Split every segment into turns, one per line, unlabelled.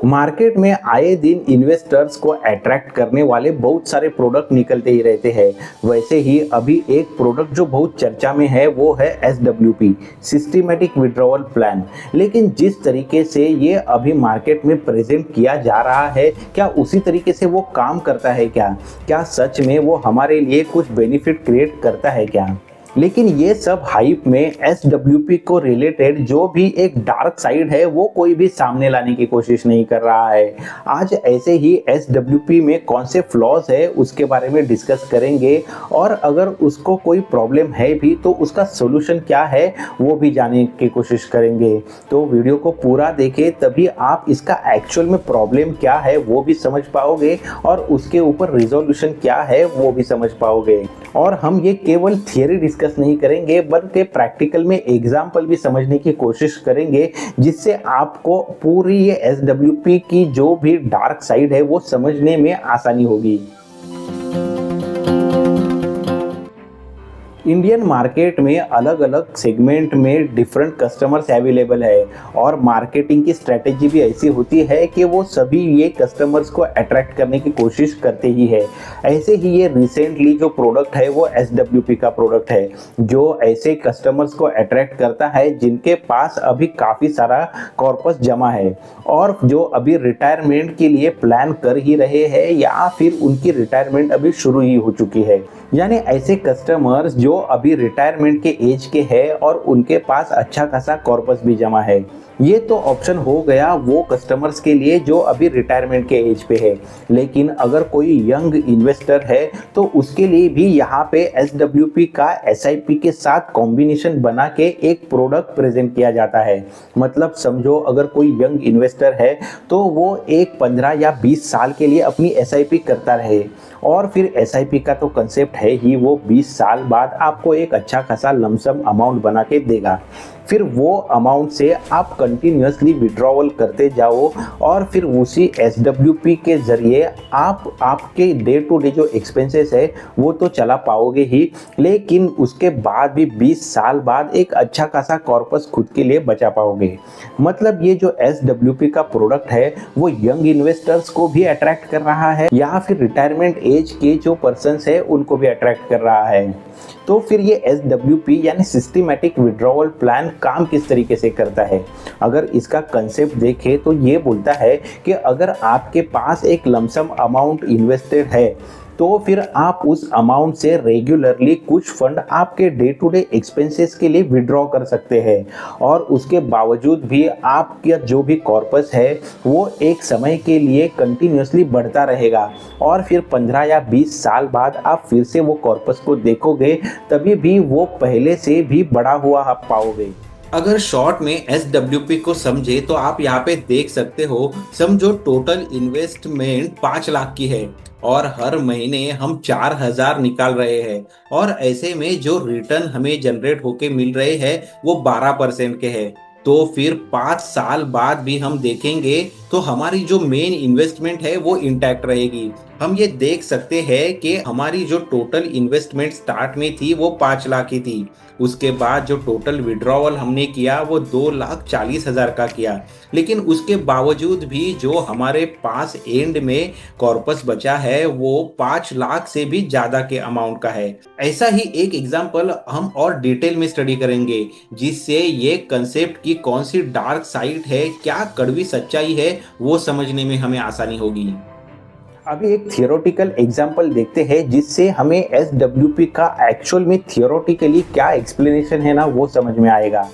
Market में आए दिन इन्वेस्टर्स को अट्रैक्ट करने वाले बहुत सारे प्रोडक्ट निकलते ही रहते हैं। वैसे ही अभी एक प्रोडक्ट जो बहुत चर्चा में है वो है SWP, सिस्टमैटिक विड्रॉवल प्लान। लेकिन जिस तरीके से ये अभी मार्केट में प्रेजेंट किया जा रहा है, क्या उसी तरीके से वो काम करता है क्या? क्या सच में वो हमारे लिए कुछ बेनिफिट क्रिएट करता है क्या? लेकिन ये सब हाइप में SWP को रिलेटेड जो भी एक डार्क साइड है वो कोई भी सामने लाने की कोशिश नहीं कर रहा है। आज ऐसे ही SWP में कौन से फ्लॉज है उसके बारे में डिस्कस करेंगे, और अगर उसको कोई प्रॉब्लम है भी तो उसका सोल्यूशन क्या है वो भी जानने की कोशिश करेंगे। तो वीडियो को पूरा देखें, तभी आप इसका एक्चुअल में प्रॉब्लम क्या है वो भी समझ पाओगे और उसके ऊपर रिजोल्यूशन क्या है वो भी समझ पाओगे। और हम ये केवल थियरी डिस्कस नहीं करेंगे बल्कि प्रैक्टिकल में एग्जाम्पल भी समझने की कोशिश करेंगे, जिससे आपको पूरी ये SWP की जो भी डार्क साइड है वो समझने में आसानी होगी। इंडियन मार्केट में अलग अलग सेगमेंट में डिफरेंट कस्टमर्स अवेलेबल है, और मार्केटिंग की स्ट्रेटेजी भी ऐसी होती है कि वो सभी ये कस्टमर्स को अट्रैक्ट करने की कोशिश करते ही है। ऐसे ही ये रिसेंटली जो प्रोडक्ट है वो SWP का प्रोडक्ट है, जो ऐसे कस्टमर्स को अट्रैक्ट करता है जिनके पास अभी काफ़ी सारा कॉर्पस जमा है, और जो अभी रिटायरमेंट के लिए प्लान कर ही रहे हैं या फिर उनकी रिटायरमेंट अभी शुरू ही हो चुकी है। यानी ऐसे कस्टमर्स जो अभी रिटायरमेंट के एज के हैं और उनके पास अच्छा खासा कॉर्पस भी जमा है। ये तो ऑप्शन हो गया वो कस्टमर्स के लिए जो अभी रिटायरमेंट के एज पे है। लेकिन अगर कोई यंग इन्वेस्टर है तो उसके लिए भी यहाँ पे SWP का SIP के साथ कॉम्बिनेशन बना के एक प्रोडक्ट प्रेजेंट किया जाता है। मतलब समझो, अगर कोई यंग इन्वेस्टर है तो वो एक 15 या 20 साल के लिए अपनी SIP करता रहे, और फिर SIP का तो कंसेप्ट है ही वो 20 साल बाद आपको एक अच्छा खासा लमसम अमाउंट बना के देगा। फिर वो अमाउंट से आप कंटिन्यूसली विड्रॉवल करते जाओ, और फिर उसी SWP के ज़रिए आप आपके डे टू डे जो एक्सपेंसेस है वो तो चला पाओगे ही, लेकिन उसके बाद भी 20 साल बाद एक अच्छा खासा कॉर्पस खुद के लिए बचा पाओगे। मतलब ये जो SWP का प्रोडक्ट है वो यंग इन्वेस्टर्स को भी अट्रैक्ट कर रहा है या फिर रिटायरमेंट एज के जो पर्सन्स है उनको भी अट्रैक्ट कर रहा है। तो फिर ये SWP यानी सिस्टमैटिक विड्रॉवल प्लान काम किस तरीके से करता है? अगर इसका कंसेप्ट देखें तो ये बोलता है कि अगर आपके पास एक लमसम अमाउंट इन्वेस्टेड है तो फिर आप उस अमाउंट से रेगुलरली कुछ फंड आपके डे टू डे एक्सपेंसेस के लिए विड्रॉ कर सकते हैं, और उसके बावजूद भी आपका जो भी कॉर्पस है वो एक समय के लिए कंटिन्यूसली बढ़ता रहेगा, और फिर 15 या 20 साल बाद आप फिर से वो कॉर्पस को देखोगे तभी भी वो पहले से भी बढ़ा हुआ आप पाओगे।
अगर शॉर्ट में SWP को समझे तो आप यहाँ पे देख सकते हो। समझो टोटल इन्वेस्टमेंट 5 लाख की है और हर महीने हम 4,000 निकाल रहे हैं, और ऐसे में जो रिटर्न हमें जनरेट होके मिल रहे हैं वो 12% के हैं। तो फिर 5 साल बाद भी हम देखेंगे तो हमारी जो मेन इन्वेस्टमेंट है वो इंटैक्ट रहेगी। हम ये देख सकते हैं कि हमारी जो टोटल इन्वेस्टमेंट स्टार्ट में थी वो 5 लाख की थी। उसके बाद जो टोटल विड्रॉवल हमने किया वो 2,40,000 का किया, लेकिन उसके बावजूद भी जो हमारे पास एंड में कॉर्पस बचा है वो 5 लाख से भी ज़्यादा के अमाउंट का है। ऐसा ही एक एग्जाम्पल हम और डिटेल में स्टडी करेंगे, जिससे ये कंसेप्ट की कौन सी डार्क साइड है, क्या कड़वी सच्चाई है, वो समझने में हमें आसानी होगी।
अभी एक थियोरेटिकल एग्जांपल देखते हैं जिससे हमें SWP का एक्चुअल में थियोरेटिकली क्या एक्सप्लेनेशन है ना वो समझ में आएगा।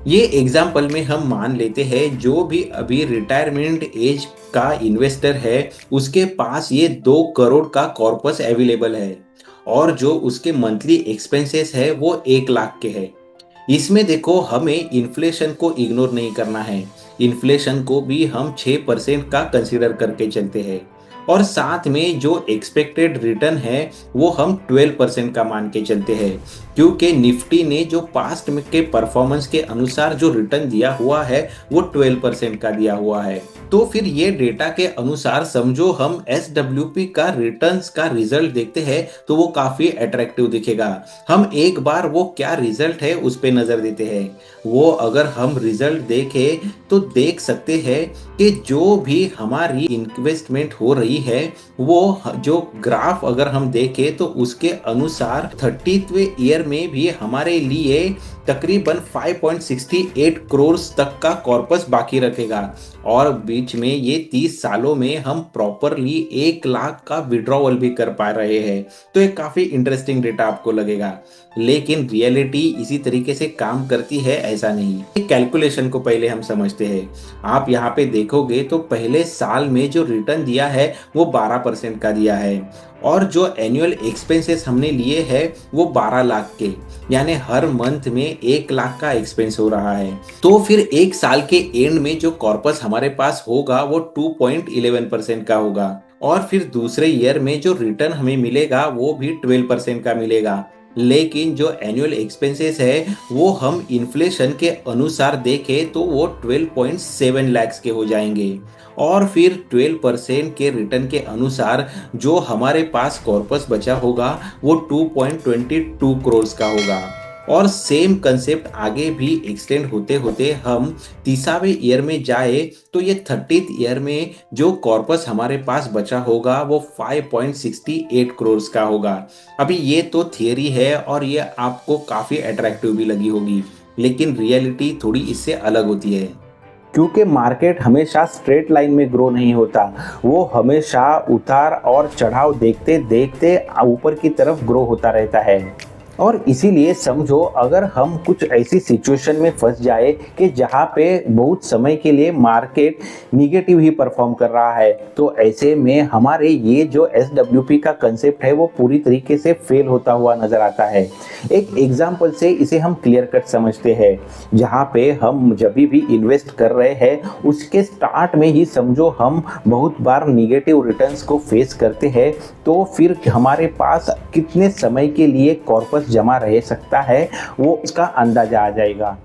ये एग्जाम्पल में हम मान लेते हैं जो भी अभी रिटायरमेंट एज का इन्वेस्टर है उसके पास ये 2 करोड़ का कॉर्पस अवेलेबल है, और जो उसके मंथली एक्सपेंसेस है वो 1 लाख के है। इसमें देखो हमें इन्फ्लेशन को इग्नोर नहीं करना है, इन्फ्लेशन को भी हम 6% का कंसीडर करके चलते हैं। और साथ में जो एक्सपेक्टेड रिटर्न है वो हम 12% का मान के चलते हैं, क्योंकि निफ्टी ने जो पास्ट में के परफॉर्मेंस के अनुसार जो रिटर्न दिया हुआ है वो 12% का दिया हुआ है। तो फिर ये डेटा के अनुसार समझो हम SWP का रिटर्न्स का रिजल्ट देखते हैं तो वो काफी अट्रैक्टिव दिखेगा। हम एक बार वो क्या रिजल्ट है उस पे नजर देते हैं। वो अगर हम रिजल्ट देखें तो देख सकते हैं कि जो भी हमारी इन्वेस्टमेंट हो रही है वो जो ग्राफ अगर हम देखें तो उसके अनुसार 30वें ईयर में भी हमारे लिए तकरीबन 5.68 करोड़ तक का कॉर्पस बाकी रखेगा और बीच में ये 30 सालों में हम प्रॉपरली 1 लाख का विड्रॉवल भी कर पा रहे हैं। तो ये काफी इंटरेस्टिंग डेटा आपको लगेगा, लेकिन रियलिटी इसी तरीके से काम करती है ऐसा नहीं। कैलकुलेशन को पहले हम समझते हैं। आप यहाँ पे देखोगे तो पहले साल में जो रिटर्न दिया है वो 12% का दिया है और जो एनुअल एक्सपेंसेस हमने लिए हैं वो 12 लाख के, यानी हर मंथ में 1 लाख का एक्सपेंस हो रहा है। तो फिर एक साल के एंड में जो कॉर्पस हमारे पास होगा वो 2.11% का होगा और फिर दूसरे ईयर में जो रिटर्न हमें मिलेगा वो भी 12% का मिलेगा। लेकिन जो एनुअल एक्सपेंसेस है वो हम इन्फ्लेशन के अनुसार देखें तो वो 12.7 लाख के हो जाएंगे और फिर 12% के रिटर्न के अनुसार जो हमारे पास कॉर्पस बचा होगा वो 2.22 करोड़ का होगा। और सेम कंसेप्ट आगे भी एक्सटेंड होते होते हम 30वें ईयर में जाए तो ये 30th ईयर में जो कॉर्पस हमारे पास बचा होगा वो 5.68 करोड़ का होगा। अभी ये तो थियरी है और ये आपको काफी अट्रैक्टिव भी लगी होगी, लेकिन रियलिटी थोड़ी इससे अलग होती है।
क्योंकि मार्केट हमेशा स्ट्रेट लाइन में ग्रो नहीं होता, वो हमेशा उतार और चढ़ाव देखते देखते ऊपर की तरफ ग्रो होता रहता है। और इसीलिए समझो अगर हम कुछ ऐसी सिचुएशन में फंस जाए कि जहाँ पे बहुत समय के लिए मार्केट निगेटिव ही परफॉर्म कर रहा है, तो ऐसे में हमारे ये जो SWP का कंसेप्ट है वो पूरी तरीके से फेल होता हुआ नजर आता है। एक एग्जांपल से इसे हम क्लियर कट समझते हैं। जहाँ पे हम जब भी इन्वेस्ट कर रहे हैं उसके स्टार्ट में ही समझो हम बहुत बार निगेटिव रिटर्न्स को फेस करते हैं, तो फिर हमारे पास कितने समय के लिए कॉर्पस जमा रह सकता है वो उसका अंदाजा आ जाएगा।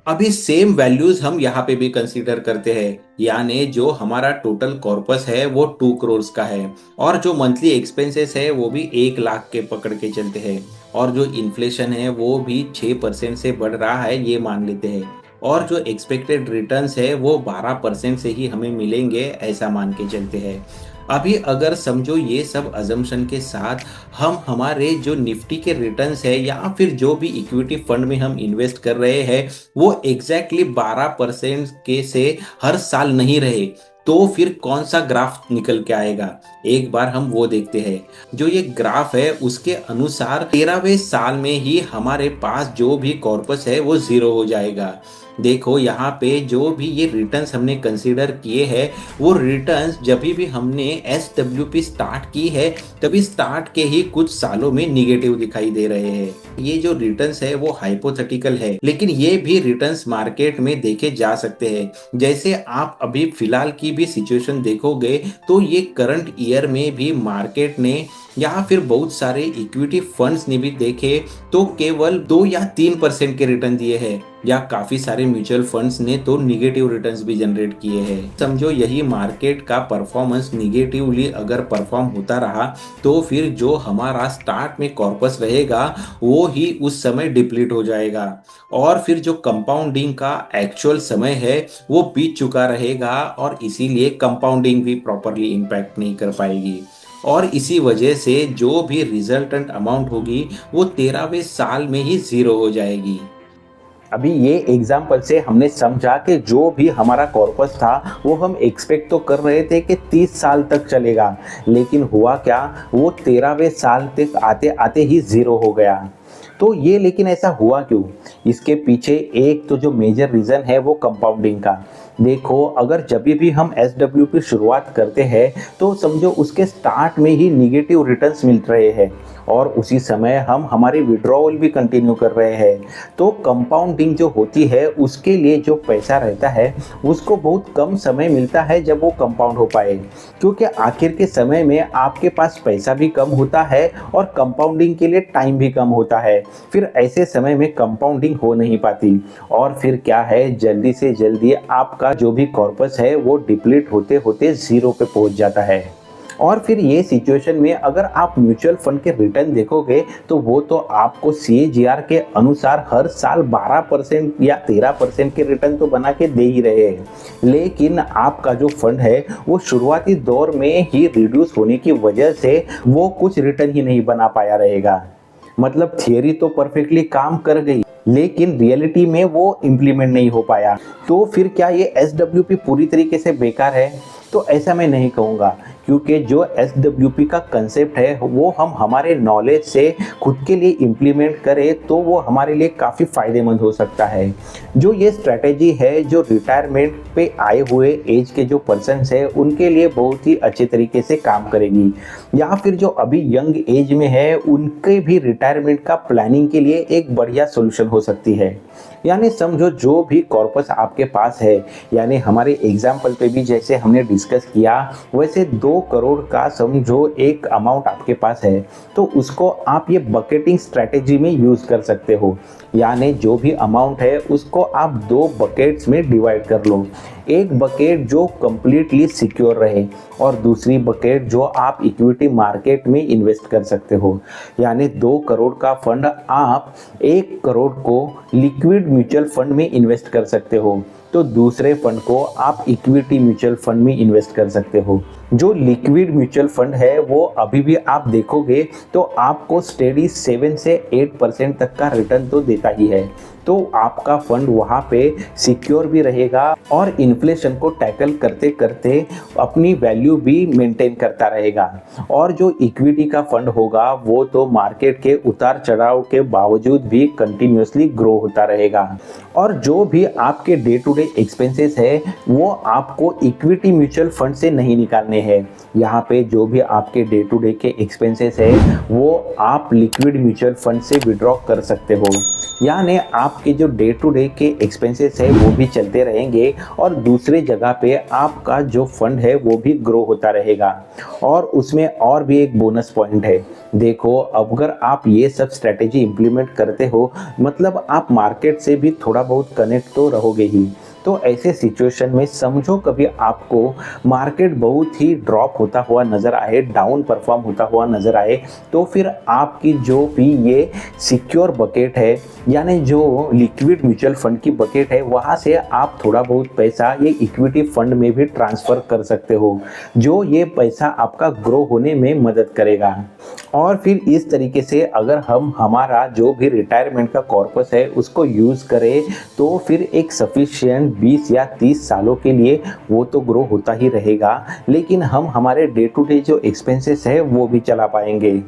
अभी सेम वैल्यूज हम यहाँ पे भी कंसीडर करते हैं, यानी जो हमारा टोटल कॉर्पस है वो 2 करोड़ का है और जो मंथली एक्सपेंसेस है वो भी 1 लाख के पकड़ के चलते हैं और जो इन्फ्लेशन है वो भी 6% से बढ़ रहा है ये मान लेते हैं और जो एक्सपेक्टेड रिटर्न्स है वो 12% से ही हमें मिलेंगे ऐसा मान के चलते हैं। अभी अगर समझो ये सब अजम्पशन के साथ हम हमारे जो निफ्टी के रिटर्न्स है या फिर जो भी इक्विटी फंड में हम इन्वेस्ट कर रहे हैं वो एग्जैक्टली 12% के से हर साल नहीं रहे, तो फिर कौन सा ग्राफ निकल के आएगा एक बार हम वो देखते हैं। जो ये ग्राफ है उसके अनुसार 13वें साल में ही हमारे पास जो भी कॉर्पस है वो जीरो हो जाएगा। देखो यहाँ पे जो भी ये रिटर्न्स हमने कंसीडर किए हैं वो रिटर्न्स जब भी हमने SWP स्टार्ट की है तभी स्टार्ट के ही कुछ सालों में निगेटिव दिखाई दे रहे हैं। ये जो रिटर्न्स है वो हाइपोथेटिकल है, लेकिन ये भी रिटर्न्स मार्केट में देखे जा सकते हैं। जैसे आप अभी फिलहाल की भी सिचुएशन देखोगे तो ये करंट ईयर में भी मार्केट ने या फिर बहुत सारे इक्विटी फंड्स ने भी देखे तो केवल 2 या 3% के रिटर्न दिए हैं या काफी सारे म्यूचुअल फंड्स ने तो निगेटिव रिटर्न्स भी जनरेट किए हैं। समझो यही मार्केट का परफॉर्मेंस निगेटिवली अगर परफॉर्म होता रहा तो फिर जो हमारा स्टार्ट में कॉर्पस रहेगा वो ही उस समय डिप्लीट हो जाएगा और फिर जो कंपाउंडिंग का एक्चुअल समय है वो बीत चुका रहेगा और इसीलिए कंपाउंडिंग भी प्रॉपरली इम्पैक्ट नहीं कर पाएगी और इसी वजह से जो भी रिजल्टेंट अमाउंट होगी वो 13वें साल में ही जीरो हो जाएगी।
अभी ये एग्जाम्पल से हमने समझा कि जो भी हमारा कॉर्पस था वो हम एक्सपेक्ट तो कर रहे थे कि 30 साल तक चलेगा, लेकिन हुआ क्या, वो 13वें साल तक आते आते ही जीरो हो गया। तो ये लेकिन ऐसा हुआ क्यों? इसके पीछे एक तो जो मेजर रीज़न है वो कंपाउंडिंग का, देखो, अगर जब भी हम SWP शुरुआत करते हैं तो समझो उसके स्टार्ट में ही निगेटिव रिटर्न्स मिल रहे हैं और उसी समय हम हमारी विड्रॉवल भी कंटिन्यू कर रहे हैं, तो कंपाउंडिंग जो होती है उसके लिए जो पैसा रहता है उसको बहुत कम समय मिलता है जब वो कंपाउंड हो पाए, क्योंकि आखिर के समय में आपके पास पैसा भी कम होता है और कंपाउंडिंग के लिए टाइम भी कम होता है। फिर ऐसे समय में कंपाउंडिंग हो नहीं पाती और फिर क्या है, जल्दी से जल्दी आपका जो भी कॉर्पस है वो डिप्लीट होते होते जीरो पे पहुंच जाता है। और फिर ये सिचुएशन में अगर आप म्यूचुअल फंड के रिटर्न देखोगे तो वो तो आपको CAGR के अनुसार हर साल 12% या 13% के रिटर्न तो बना के दे ही रहे हैं, लेकिन आपका जो फंड है वो शुरुआती दौर में ही रिड्यूस होने की वजह से वो कुछ रिटर्न ही नहीं बना पाया रहेगा। मतलब थियरी तो परफेक्टली काम कर गई लेकिन रियलिटी में वो इम्प्लीमेंट नहीं हो पाया। तो फिर क्या ये SWP पूरी तरीके से बेकार है? तो ऐसा मैं नहीं कहूँगा, क्योंकि जो SWP का कंसेप्ट है वो हम हमारे नॉलेज से खुद के लिए इम्प्लीमेंट करें तो वो हमारे लिए काफ़ी फ़ायदेमंद हो सकता है। जो ये स्ट्रैटेजी है जो रिटायरमेंट पे आए हुए एज के जो पर्सन्स है उनके लिए बहुत ही अच्छे तरीके से काम करेगी, या फिर जो अभी यंग एज में है उनके भी रिटायरमेंट का प्लानिंग के लिए एक बढ़िया सोल्यूशन हो सकती है। यानी समझो जो भी कॉर्पस आपके पास है, यानी हमारे एग्जाम्पल पे भी जैसे हमने डिस्कस किया वैसे 2 करोड़ का समझो एक अमाउंट आपके पास है, तो उसको आप ये बकेटिंग स्ट्रैटेजी में यूज़ कर सकते हो। यानी जो भी अमाउंट है उसको आप 2 बकेट्स में डिवाइड कर लो, एक बकेट जो कंप्लीटली सिक्योर रहे और दूसरी बकेट जो आप इक्विटी मार्केट में इन्वेस्ट कर सकते हो। यानी 2 करोड़ का फंड आप 1 करोड़ को लिक्विड म्यूचुअल फंड में इन्वेस्ट कर सकते हो, तो दूसरे फंड को आप इक्विटी म्यूचुअल फंड में इन्वेस्ट कर सकते हो। जो लिक्विड म्यूचुअल फंड है वो अभी भी आप देखोगे तो आपको स्टेडी 7 से 8% तक का रिटर्न तो देता ही है, तो आपका फंड वहाँ पे सिक्योर भी रहेगा और इन्फ्लेशन को टैकल करते करते अपनी वैल्यू भी मेंटेन करता रहेगा। और जो इक्विटी का फंड होगा वो तो मार्केट के उतार चढ़ाव के बावजूद भी कंटिन्यूसली ग्रो होता रहेगा। और जो भी आपके डे टू डे एक्सपेंसेस है वो आपको इक्विटी म्यूचुअल फंड से नहीं निकालने हैं। यहाँ पे जो भी आपके डे टू डे के एक्सपेंसेस है वो आप लिक्विड म्यूचुअल फंड से विड्रॉ कर सकते हो। यानी आपके जो डे टू डे के एक्सपेंसेस है वो भी चलते रहेंगे और दूसरे जगह पे आपका जो फंड है वो भी ग्रो होता रहेगा। और उसमें और भी एक बोनस पॉइंट है, देखो अगर आप ये सब स्ट्रेटेजी इम्प्लीमेंट करते हो मतलब आप मार्केट से भी थोड़ा बहुत कनेक्ट तो रहोगे ही। तो ऐसे सिचुएशन में समझो कभी आपको मार्केट बहुत ही ड्रॉप होता हुआ नज़र आए, डाउन परफॉर्म होता हुआ नज़र आए, तो फिर आपकी जो भी ये सिक्योर बकेट है यानी जो लिक्विड म्यूचुअल फंड की बकेट है वहाँ से आप थोड़ा बहुत पैसा ये इक्विटी फंड में भी ट्रांसफ़र कर सकते हो, जो ये पैसा आपका ग्रो होने में मदद करेगा। और फिर इस तरीके से अगर हम हमारा जो भी रिटायरमेंट का कॉर्पस है उसको यूज़ करें तो फिर एक सफिशिएंट 20 या 30 सालों के लिए वो तो ग्रो होता ही रहेगा, लेकिन हम हमारे डे टू डे जो एक्सपेंसेस है वो भी चला पाएंगे।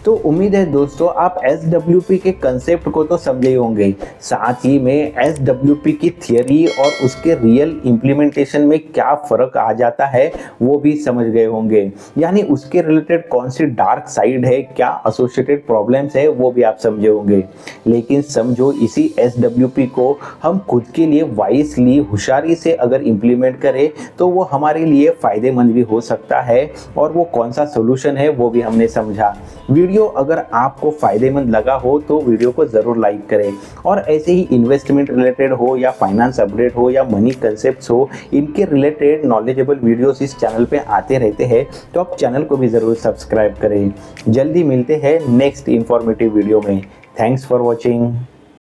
तो उम्मीद है दोस्तों आप SWP के कंसेप्ट को तो समझे ही होंगे, साथ ही में SWP की थियरी और उसके रियल इम्प्लीमेंटेशन में क्या फ़र्क आ जाता है वो भी समझ गए होंगे। यानी उसके रिलेटेड कौन सी डार्क साइड है, क्या एसोसिएटेड प्रॉब्लम्स है वो भी आप समझे होंगे। लेकिन समझो इसी SWP को हम खुद के लिए वाइसली होशियारी से अगर इम्प्लीमेंट करें तो वो हमारे लिए फ़ायदेमंद भी हो सकता है, और वो कौन सा सोल्यूशन है वो भी हमने समझा। वीडियो अगर आपको फ़ायदेमंद लगा हो तो वीडियो को ज़रूर लाइक करें, और ऐसे ही इन्वेस्टमेंट रिलेटेड हो या फाइनेंस अपडेट हो या मनी कंसेप्ट्स हो, इनके रिलेटेड नॉलेजेबल वीडियोस इस चैनल पे आते रहते हैं, तो आप चैनल को भी ज़रूर सब्सक्राइब करें। जल्दी मिलते हैं नेक्स्ट इन्फॉर्मेटिव वीडियो में। Thanks for watching.